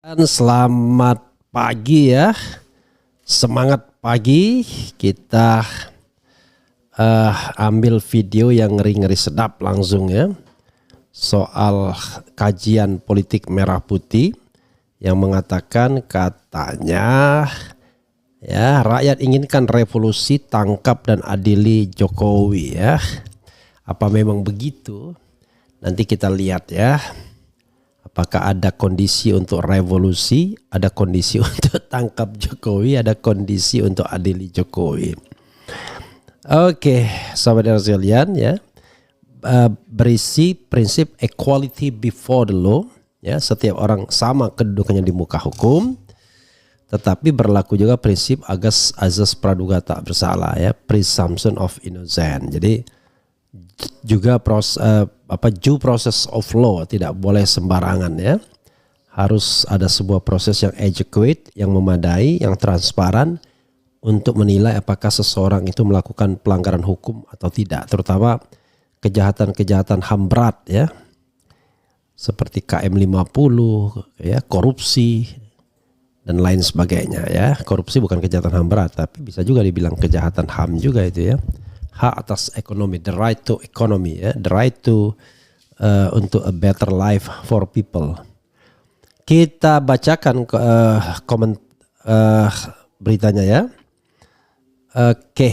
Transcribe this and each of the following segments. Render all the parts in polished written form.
Dan selamat pagi ya, semangat pagi. Kita ambil video yang ngeri-ngeri sedap langsung ya, soal kajian politik merah putih yang mengatakan katanya ya rakyat inginkan revolusi, tangkap dan adili Jokowi ya. Apa memang begitu? Nanti kita lihat ya. Apakah ada kondisi untuk revolusi, ada kondisi untuk tangkap Jokowi, ada kondisi untuk adili Jokowi. Oke, sahabat sekalian ya, berisi prinsip equality before the law. Ya, setiap orang sama kedudukannya di muka hukum. Tetapi berlaku juga prinsip azas praduga tak bersalah ya, presumption of innocence. Jadi juga due process of law tidak boleh sembarangan ya. Harus ada sebuah proses yang adequate, yang memadai, yang transparan untuk menilai apakah seseorang itu melakukan pelanggaran hukum atau tidak, terutama kejahatan-kejahatan HAM berat ya. Seperti KM50 ya, korupsi dan lain sebagainya ya. Korupsi bukan kejahatan HAM berat, tapi bisa juga dibilang kejahatan HAM juga itu ya. Hak atas ekonomi, the right to economy ya, the right to untuk a better life for people. Kita bacakan komen beritanya ya. Oke,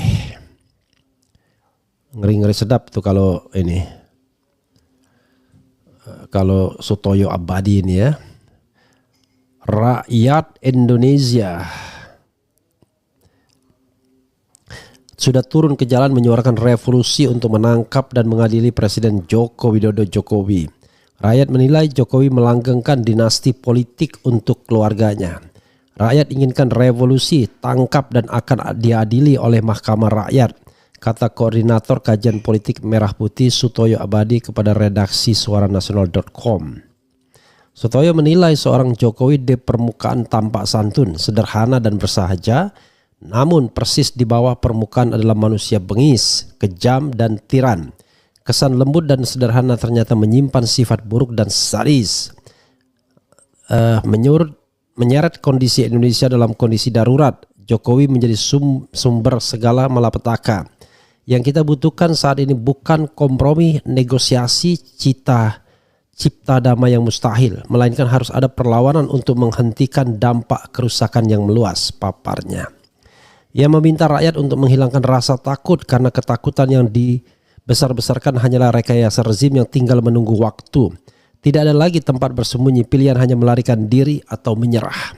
ngeri-ngeri sedap tuh kalau ini, kalau Sutoyo Abadi ini ya. Rakyat Indonesia sudah turun ke jalan menyuarakan revolusi untuk menangkap dan mengadili Presiden Joko Widodo Jokowi. Rakyat menilai Jokowi melanggengkan dinasti politik untuk keluarganya. Rakyat inginkan revolusi, tangkap dan akan diadili oleh Mahkamah Rakyat, kata Koordinator Kajian Politik Merah Putih Sutoyo Abadi kepada redaksi suaranasional.com. Sutoyo menilai seorang Jokowi di permukaan tampak santun, sederhana dan bersahaja. Namun persis di bawah permukaan adalah manusia bengis, kejam dan tiran. Kesan lembut dan sederhana ternyata menyimpan sifat buruk dan sadis. Menyeret kondisi Indonesia dalam kondisi darurat. Jokowi menjadi sumber segala malapetaka. Yang kita butuhkan saat ini bukan kompromi, negosiasi, cipta damai yang mustahil, melainkan harus ada perlawanan untuk menghentikan dampak kerusakan yang meluas, paparnya. Ia meminta rakyat untuk menghilangkan rasa takut karena ketakutan yang dibesar-besarkan hanyalah rekayasa rezim yang tinggal menunggu waktu. Tidak ada lagi tempat bersembunyi, pilihan hanya melarikan diri atau menyerah.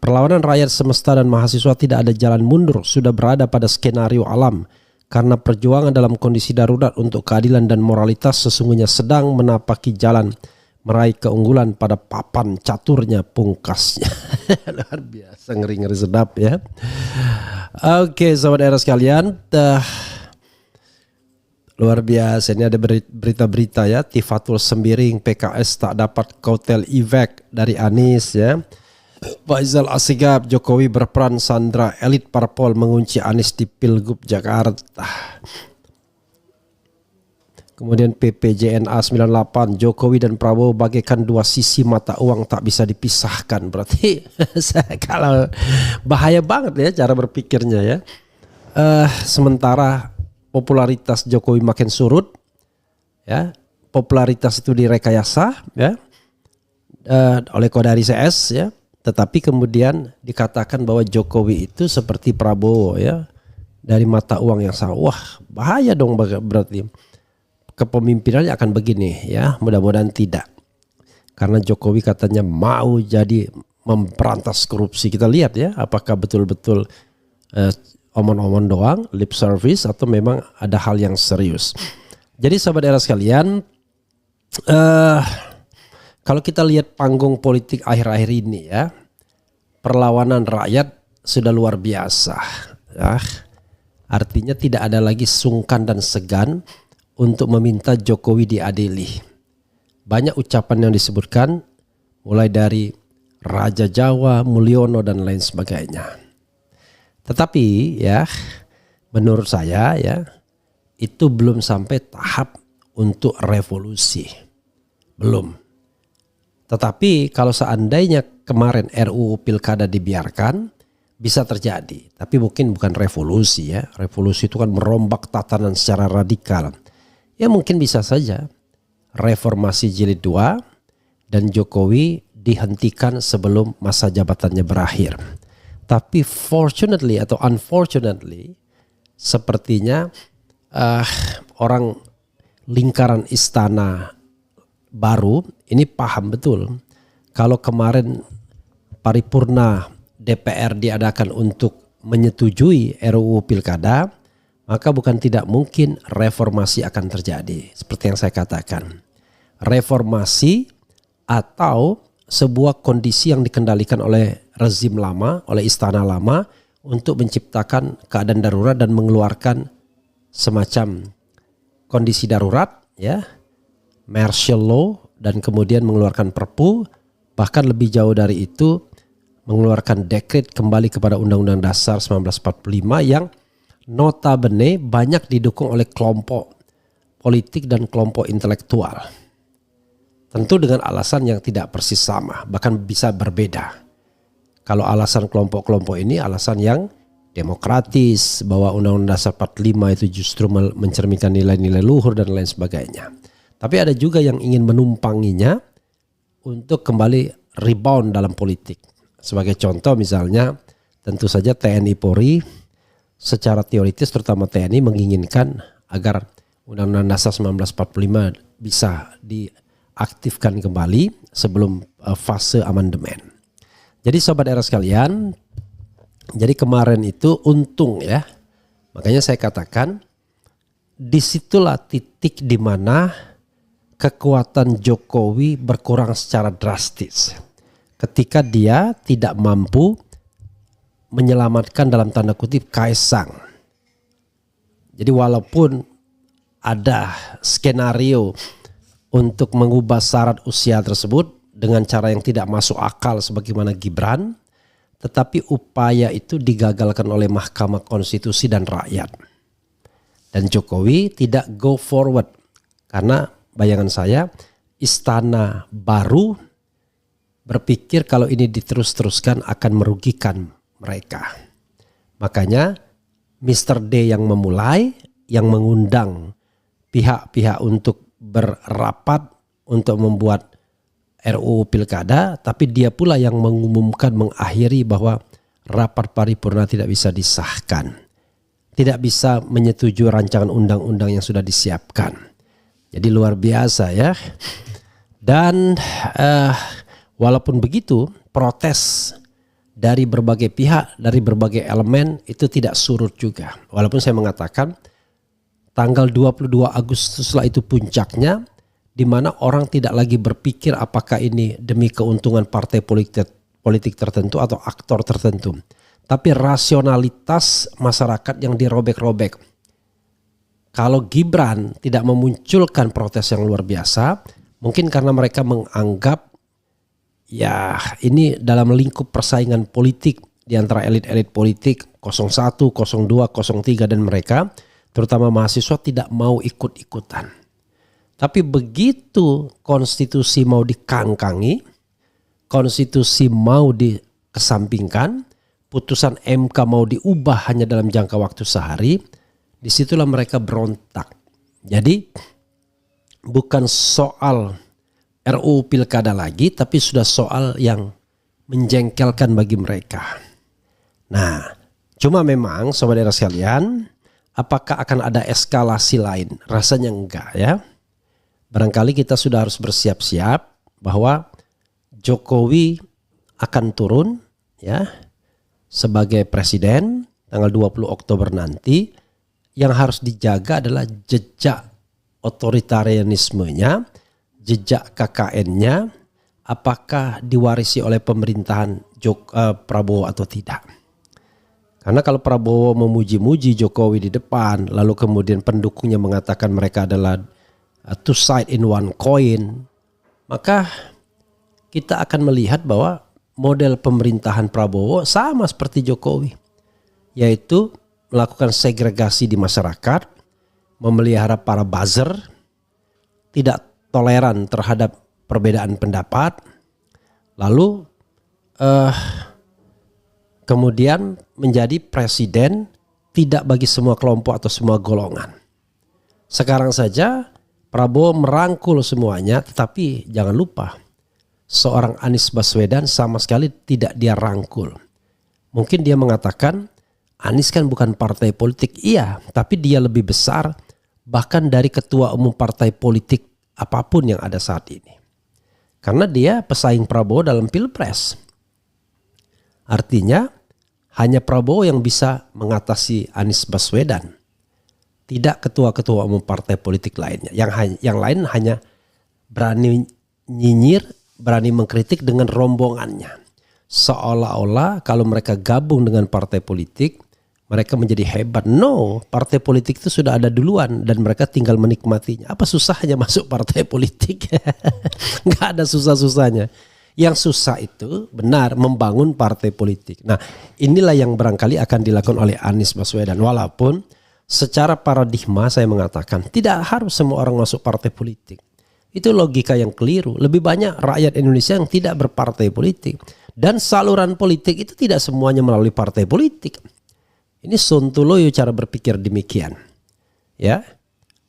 Perlawanan rakyat semesta dan mahasiswa tidak ada jalan mundur, sudah berada pada skenario alam. Karena perjuangan dalam kondisi darurat untuk keadilan dan moralitas sesungguhnya sedang menapaki jalan meraih keunggulan pada papan caturnya pungkasnya. Luar biasa, ngeri-ngeri sedap ya. Oke, sahabat era sekalian, luar biasa. Ini ada berita-berita ya. Tifatul Sembiring, PKS tak dapat kotel evac dari Anies ya. Faisal Asegaf, Jokowi berperan sandra elit parpol mengunci Anies di Pilgub Jakarta. Kemudian PPJNA 98, Jokowi dan Prabowo bagaikan dua sisi mata uang tak bisa dipisahkan. Berarti kalau bahaya banget ya cara berpikirnya ya. Sementara popularitas Jokowi makin surut ya, popularitas itu direkayasa ya oleh Kodari CS ya. Tetapi kemudian dikatakan bahwa Jokowi itu seperti Prabowo ya, dari mata uang yang sama. Wah, bahaya dong berarti. Kepemimpinannya akan begini ya, mudah-mudahan tidak. Karena Jokowi katanya mau jadi memberantas korupsi. Kita lihat ya, apakah betul-betul omong-omong doang, lip service, atau memang ada hal yang serius. Jadi sahabat era sekalian, kalau kita lihat panggung politik akhir-akhir ini ya, perlawanan rakyat sudah luar biasa ya. Artinya tidak ada lagi sungkan dan segan untuk meminta Jokowi diadili. Banyak ucapan yang disebutkan, mulai dari Raja Jawa, Mulyono dan lain sebagainya. Tetapi ya, menurut saya ya, itu belum sampai tahap untuk revolusi. Belum. Tetapi kalau seandainya kemarin RUU Pilkada dibiarkan, bisa terjadi. Tapi mungkin bukan revolusi ya. Revolusi itu kan merombak tatanan secara radikal. Ya mungkin bisa saja reformasi jilid 2 dan Jokowi dihentikan sebelum masa jabatannya berakhir. Tapi fortunately atau unfortunately sepertinya orang lingkaran istana baru ini paham betul kalau kemarin paripurna DPR diadakan untuk menyetujui RUU Pilkada, maka bukan tidak mungkin reformasi akan terjadi. Seperti yang saya katakan, reformasi atau sebuah kondisi yang dikendalikan oleh rezim lama, oleh istana lama untuk menciptakan keadaan darurat dan mengeluarkan semacam kondisi darurat, ya, martial law, dan kemudian mengeluarkan perpu, bahkan lebih jauh dari itu mengeluarkan dekret kembali kepada Undang-Undang Dasar 1945 yang notabene banyak didukung oleh kelompok politik dan kelompok intelektual. Tentu dengan alasan yang tidak persis sama, bahkan bisa berbeda. Kalau alasan kelompok-kelompok ini alasan yang demokratis, bahwa Undang-Undang Dasar 45 itu justru mencerminkan nilai-nilai luhur dan lain sebagainya. Tapi ada juga yang ingin menumpanginya untuk kembali rebound dalam politik. Sebagai contoh misalnya tentu saja TNI Polri secara teoritis terutama TNI menginginkan agar Undang-Undang Dasar 1945 bisa diaktifkan kembali sebelum fase amandemen. Jadi sobat era sekalian, jadi kemarin itu untung ya. Makanya saya katakan disitulah titik di mana kekuatan Jokowi berkurang secara drastis. Ketika dia tidak mampu menyelamatkan dalam tanda kutip Kaesang. Jadi walaupun ada skenario untuk mengubah syarat usia tersebut dengan cara yang tidak masuk akal sebagaimana Gibran, tetapi upaya itu digagalkan oleh Mahkamah Konstitusi dan rakyat. Dan Jokowi tidak go forward karena bayangan saya istana baru berpikir kalau ini diterus-teruskan akan merugikan mereka. Makanya Mr. D yang memulai, yang mengundang pihak-pihak untuk berrapat untuk membuat RUU Pilkada, tapi dia pula yang mengumumkan, mengakhiri bahwa rapat paripurna tidak bisa disahkan. Tidak bisa menyetujui rancangan undang-undang yang sudah disiapkan. Jadi luar biasa ya. Dan walaupun begitu, protes dari berbagai pihak, dari berbagai elemen itu tidak surut juga. Walaupun saya mengatakan tanggal 22 Agustus lah itu puncaknya, di mana orang tidak lagi berpikir apakah ini demi keuntungan partai politik tertentu atau aktor tertentu. Tapi rasionalitas masyarakat yang dirobek-robek. Kalau Gibran tidak memunculkan protes yang luar biasa, mungkin karena mereka menganggap ya ini dalam lingkup persaingan politik di antara elit-elit politik 01, 02, 03 dan mereka, terutama mahasiswa tidak mau ikut-ikutan. Tapi begitu konstitusi mau dikangkangi, konstitusi mau dikesampingkan, putusan MK mau diubah hanya dalam jangka waktu sehari, disitulah mereka berontak. Jadi bukan soal RUU Pilkada lagi, tapi sudah soal yang menjengkelkan bagi mereka. Nah, cuma memang sobat era sekalian, apakah akan ada eskalasi lain? Rasanya enggak ya. Barangkali kita sudah harus bersiap-siap bahwa Jokowi akan turun ya sebagai presiden tanggal 20 Oktober nanti. Yang harus dijaga adalah jejak otoritarianismenya, jejak KKN-nya, apakah diwarisi oleh pemerintahan Prabowo atau tidak. Karena kalau Prabowo memuji-muji Jokowi di depan, lalu kemudian pendukungnya mengatakan mereka adalah two side in one coin, maka kita akan melihat bahwa model pemerintahan Prabowo sama seperti Jokowi, yaitu melakukan segregasi di masyarakat, memelihara para buzzer, tidak toleran terhadap perbedaan pendapat, lalu kemudian menjadi presiden tidak bagi semua kelompok atau semua golongan. Sekarang saja Prabowo merangkul semuanya, tetapi jangan lupa seorang Anies Baswedan sama sekali tidak dia rangkul. Mungkin dia mengatakan Anies kan bukan partai politik, iya, tapi dia lebih besar bahkan dari ketua umum partai politik apapun yang ada saat ini. Karena dia pesaing Prabowo dalam Pilpres. Artinya hanya Prabowo yang bisa mengatasi Anies Baswedan. Tidak ketua-ketua umum partai politik lainnya. Yang lain hanya berani nyinyir, berani mengkritik dengan rombongannya. Seolah-olah kalau mereka gabung dengan partai politik, mereka menjadi hebat. No, partai politik itu sudah ada duluan dan mereka tinggal menikmatinya. Apa susahnya masuk partai politik? Nggak ada susah-susahnya. Yang susah itu benar membangun partai politik. Nah, inilah yang barangkali akan dilakukan oleh Anies Baswedan. Walaupun secara paradigma saya mengatakan tidak harus semua orang masuk partai politik. Itu logika yang keliru. Lebih banyak rakyat Indonesia yang tidak berpartai politik. Dan saluran politik itu tidak semuanya melalui partai politik. Ini Sontoloyo cara berpikir demikian. Ya.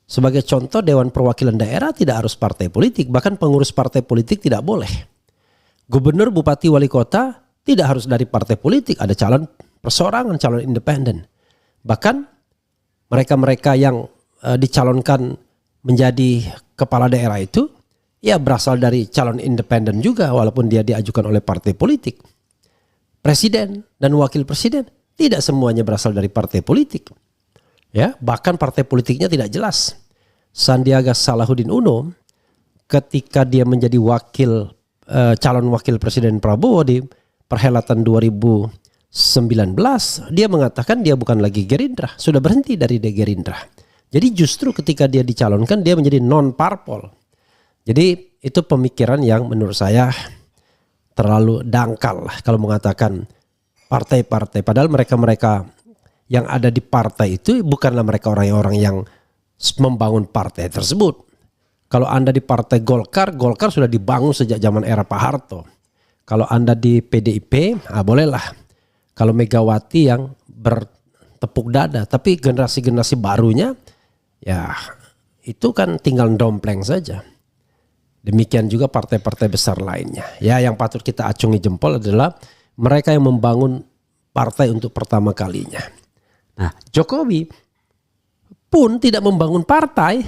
Sebagai contoh, Dewan Perwakilan Daerah tidak harus partai politik. Bahkan pengurus partai politik tidak boleh. Gubernur, bupati, wali kota tidak harus dari partai politik. Ada calon perseorangan, calon independen. Bahkan mereka-mereka yang dicalonkan menjadi kepala daerah itu ya berasal dari calon independen juga walaupun dia diajukan oleh partai politik. Presiden dan wakil presiden tidak semuanya berasal dari partai politik. Ya, bahkan partai politiknya tidak jelas. Sandiaga Salahuddin Uno ketika dia menjadi calon wakil presiden Prabowo di perhelatan 2019, dia mengatakan dia bukan lagi Gerindra, sudah berhenti dari Gerindra. Jadi justru ketika dia dicalonkan dia menjadi non parpol. Jadi itu pemikiran yang menurut saya terlalu dangkal kalau mengatakan partai-partai. Padahal mereka-mereka yang ada di partai itu bukanlah mereka orang-orang yang membangun partai tersebut. Kalau Anda di partai Golkar, Golkar sudah dibangun sejak zaman era Pak Harto. Kalau Anda di PDIP, bolehlah. Kalau Megawati yang bertepuk dada. Tapi generasi-generasi barunya, ya itu kan tinggal dompleng saja. Demikian juga partai-partai besar lainnya. Ya, yang patut kita acungi jempol adalah mereka yang membangun partai untuk pertama kalinya. Nah, Jokowi pun tidak membangun partai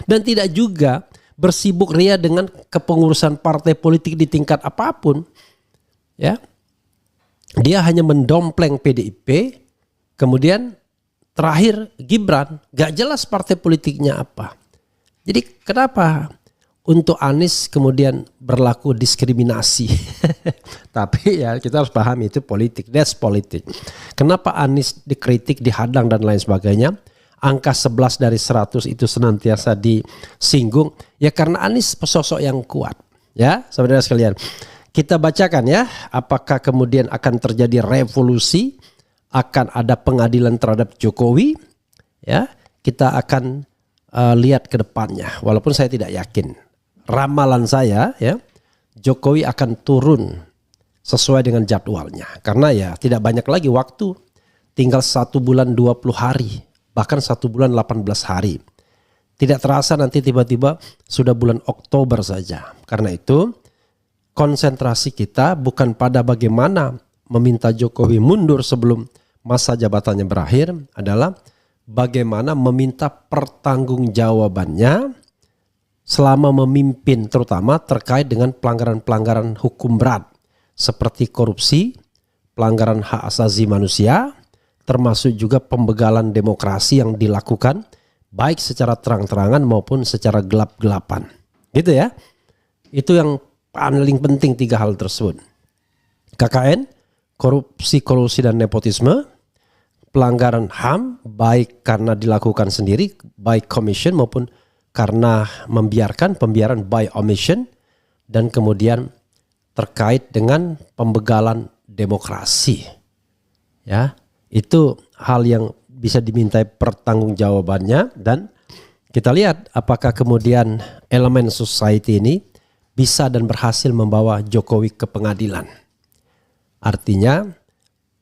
dan tidak juga bersibuk ria dengan kepengurusan partai politik di tingkat apapun. Ya, dia hanya mendompleng PDIP, kemudian terakhir Gibran, gak jelas partai politiknya apa. Jadi kenapa untuk Anies kemudian berlaku diskriminasi? Tapi ya kita harus pahami itu politik, that's politik. Kenapa Anies dikritik, dihadang dan lain sebagainya? Angka 11 dari 100 itu senantiasa disinggung. Ya karena Anies sosok yang kuat. Ya saudara sekalian. Kita bacakan ya, apakah kemudian akan terjadi revolusi, akan ada pengadilan terhadap Jokowi? Ya, kita akan lihat ke depannya. Walaupun saya tidak yakin. Ramalan saya ya, Jokowi akan turun sesuai dengan jadwalnya. Karena ya tidak banyak lagi waktu. Tinggal 1 bulan 20 hari. Bahkan 1 bulan 18 hari. Tidak terasa nanti tiba-tiba sudah bulan Oktober saja. Karena itu konsentrasi kita bukan pada bagaimana meminta Jokowi mundur sebelum masa jabatannya berakhir. Adalah bagaimana meminta pertanggungjawabannya selama memimpin, terutama terkait dengan pelanggaran-pelanggaran hukum berat seperti korupsi, pelanggaran hak asasi manusia, termasuk juga pembegalan demokrasi yang dilakukan baik secara terang-terangan maupun secara gelap-gelapan. Gitu ya. Itu yang paling penting 3 hal tersebut. KKN, korupsi, kolusi dan nepotisme, pelanggaran HAM baik karena dilakukan sendiri, by commission maupun karena pembiaran by omission, dan kemudian terkait dengan pembegalan demokrasi. Ya, itu hal yang bisa dimintai pertanggungjawabannya dan kita lihat apakah kemudian elemen society ini bisa dan berhasil membawa Jokowi ke pengadilan. Artinya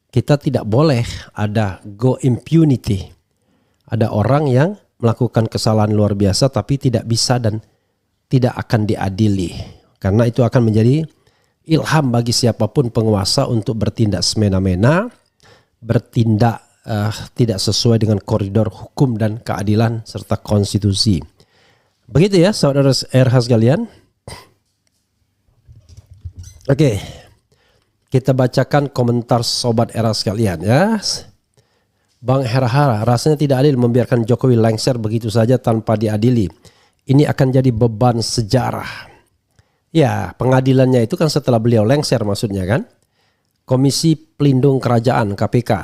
kita tidak boleh ada go impunity. Ada orang yang melakukan kesalahan luar biasa tapi tidak bisa dan tidak akan diadili. Karena itu akan menjadi ilham bagi siapapun penguasa untuk bertindak semena-mena, bertindak tidak sesuai dengan koridor hukum dan keadilan serta konstitusi. Begitu ya saudara RH sekalian. Oke, kita bacakan komentar sobat era sekalian ya. Bang Herahara, rasanya tidak adil membiarkan Jokowi lengser begitu saja tanpa diadili. Ini akan jadi beban sejarah. Ya, pengadilannya itu kan setelah beliau lengser maksudnya kan. Komisi Pelindung Kerajaan KPK.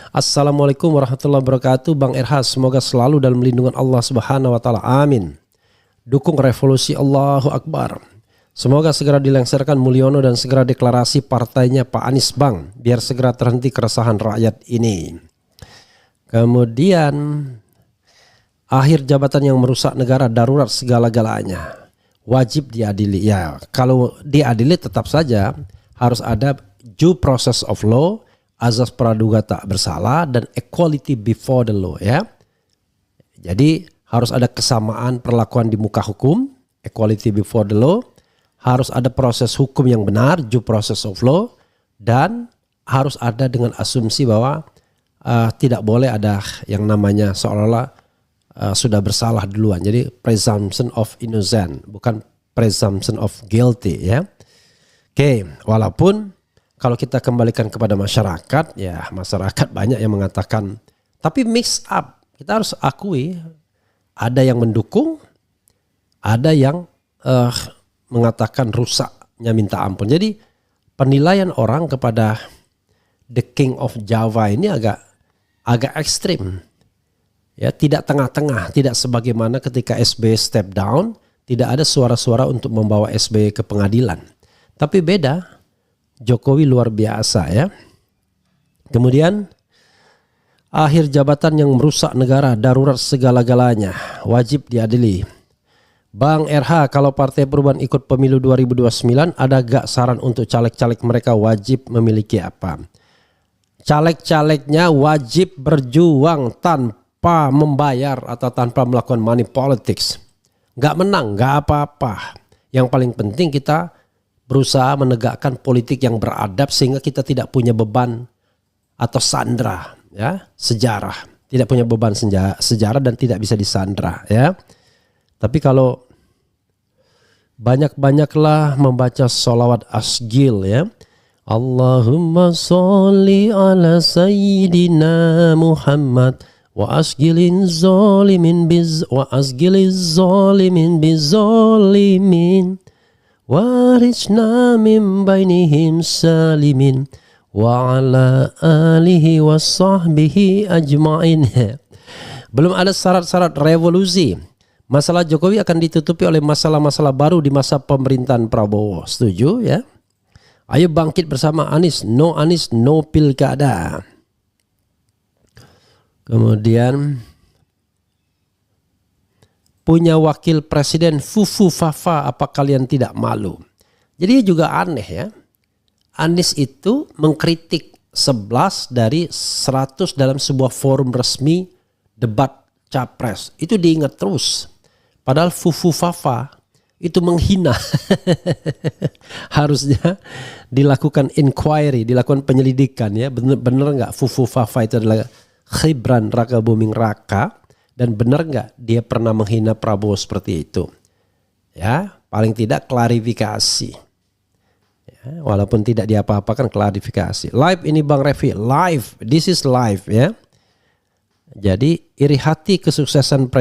Assalamualaikum warahmatullahi wabarakatuh. Bang RH, semoga selalu dalam lindungan Allah Subhanahu wa taala. Amin. Dukung revolusi, Allahu Akbar. Semoga segera dilengserkan Mulyono dan segera deklarasi partainya Pak Anies Bang, biar segera terhenti keresahan rakyat ini. Kemudian akhir jabatan yang merusak negara, darurat segala-galanya, wajib diadili. Ya, kalau diadili tetap saja harus ada due process of law, azas praduga tak bersalah dan equality before the law ya. Jadi harus ada kesamaan perlakuan di muka hukum, equality before the law. Harus ada proses hukum yang benar, due process of law, dan harus ada dengan asumsi bahwa tidak boleh ada yang namanya seolah-olah sudah bersalah duluan. Jadi presumption of innocent, bukan presumption of guilty ya. Oke, walaupun kalau kita kembalikan kepada masyarakat, ya masyarakat banyak yang mengatakan, tapi mix up, kita harus akui ada yang mendukung, ada yang mengatakan rusaknya minta ampun. Jadi penilaian orang kepada the King of Java ini agak ekstrim. Ya, tidak tengah-tengah, tidak sebagaimana ketika SBY step down, tidak ada suara-suara untuk membawa SBY ke pengadilan. Tapi beda, Jokowi luar biasa ya. Kemudian akhir jabatan yang merusak negara, darurat segala-galanya, wajib diadili. Bang RH, kalau Partai Perubahan ikut pemilu 2029, ada gak saran untuk caleg-caleg mereka wajib memiliki apa? Caleg-calegnya wajib berjuang tanpa membayar atau tanpa melakukan money politics. Gak menang, gak apa-apa. Yang paling penting kita berusaha menegakkan politik yang beradab sehingga kita tidak punya beban atau sandra ya, sejarah. Tidak punya beban sejarah dan tidak bisa disandra ya. Tapi kalau banyak-banyaklah membaca sholawat asgil ya. Allahumma sholli ala sayyidina Muhammad wa asgilin zalimin bizalimin warijna min bainihim salimin wa ala alihi wa sahbihi ajma'in. Belum ada syarat-syarat revolusi. Masalah Jokowi akan ditutupi oleh masalah-masalah baru di masa pemerintahan Prabowo. Setuju ya? Ayo bangkit bersama Anies, no pilkada. Kemudian punya wakil presiden Fufu Fafa, apa kalian tidak malu? Jadi juga aneh ya. Anies itu mengkritik 11 dari 100 dalam sebuah forum resmi debat capres. Itu diingat terus. Padahal Fufu Fafa itu menghina. Harusnya dilakukan inquiry, dilakukan penyelidikan ya. Benar nggak Fufu Fafa itu adalah Gibran Raka Buming Raka, dan benar nggak dia pernah menghina Prabowo seperti itu? Ya, paling tidak klarifikasi. Ya, walaupun tidak diapa-apakan, klarifikasi. Live ini Bang Revi, live. This is live ya. Jadi iri hati kesuksesan